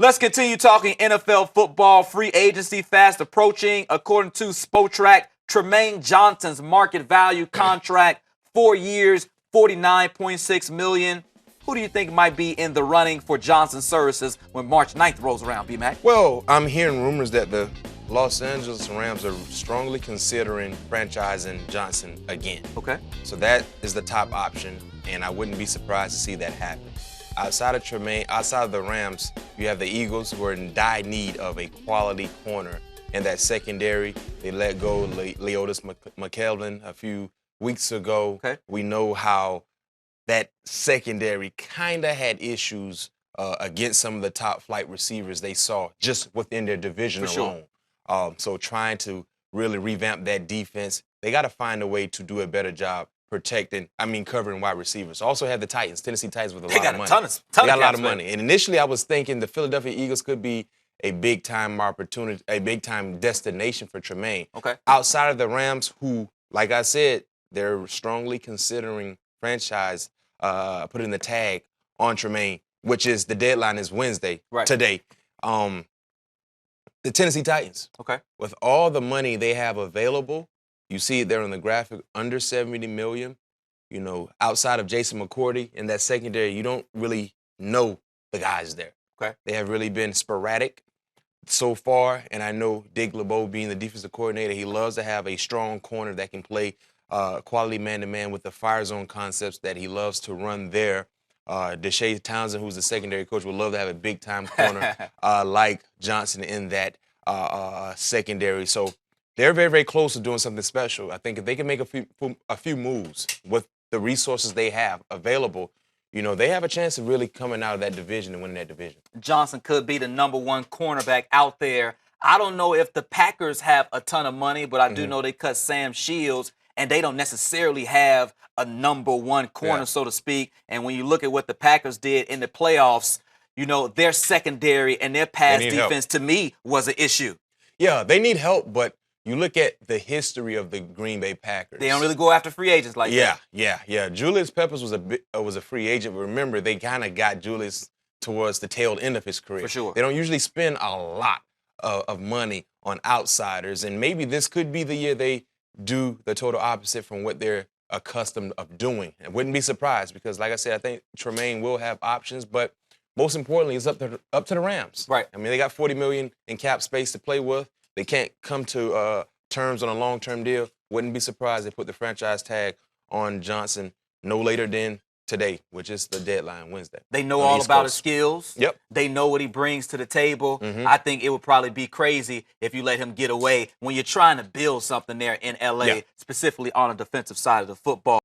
Let's continue talking NFL football. Free agency fast approaching. According to Spotrac, Trumaine Johnson's market value contract, 4 years, $49.6 million. Who do you think might be in the running for Johnson's services when March 9th rolls around, B-Mac? Well, I'm hearing rumors that the Los Angeles Rams are strongly considering franchising Johnson again. Okay. So that is the top option, and I wouldn't be surprised to see that happen. Outside of Trumaine, outside of the Rams, you have the Eagles, who are in dire need of a quality corner in that secondary. They let go Leotis McFadden a few weeks ago. Okay. We know how that secondary kind of had issues against some of the top flight receivers they saw just within their division alone. So trying to really revamp that defense, they got to find a way to do a better job covering wide receivers. Also have the Titans, Tennessee Titans, with a lot of money. They got a lot of money. And initially I was thinking the Philadelphia Eagles could be a big-time opportunity, a big-time destination for Trumaine. Okay. Outside of the Rams, who, like I said, they're strongly considering franchise, putting the tag on Trumaine, which is the deadline is Wednesday, today. The Tennessee Titans. Okay. With all the money they have available, you see it there on the graphic, under $70 million. You know, outside of Jason McCourty in that secondary, you don't really know the guys there. Okay. They have really been sporadic so far, and I know Dick LeBeau, being the defensive coordinator, he loves to have a strong corner that can play quality man-to-man with the fire zone concepts that he loves to run there. Deshae Townsend, who's the secondary coach, would love to have a big-time corner like Johnson in that secondary. So they're very, very close to doing something special. I think if they can make a few moves with the resources they have available, you know, they have a chance of really coming out of that division and winning that division. Johnson could be the #1 cornerback out there. I don't know if the Packers have a ton of money, but I do know they cut Sam Shields, and they don't necessarily have a #1 corner, so to speak. And when you look at what the Packers did in the playoffs, you know, their secondary and their pass defense, to me, was an issue. Yeah, they need help, but you look at the history of the Green Bay Packers. They don't really go after free agents like that. Yeah. Julius Peppers was a free agent, but remember, they kind of got Julius towards the tail end of his career. For sure. They don't usually spend a lot of money on outsiders, and maybe this could be the year they do the total opposite from what they're accustomed of doing. I wouldn't be surprised because, like I said, I think Trumaine will have options, but most importantly, it's up to the Rams. Right. I mean, they got $40 million in cap space to play with. They can't come to terms on a long-term deal. Wouldn't be surprised if they put the franchise tag on Johnson no later than today, which is the deadline, Wednesday. They know all about his skills. Yep. They know what he brings to the table. I think it would probably be crazy if you let him get away when you're trying to build something there in L.A., specifically on the defensive side of the football.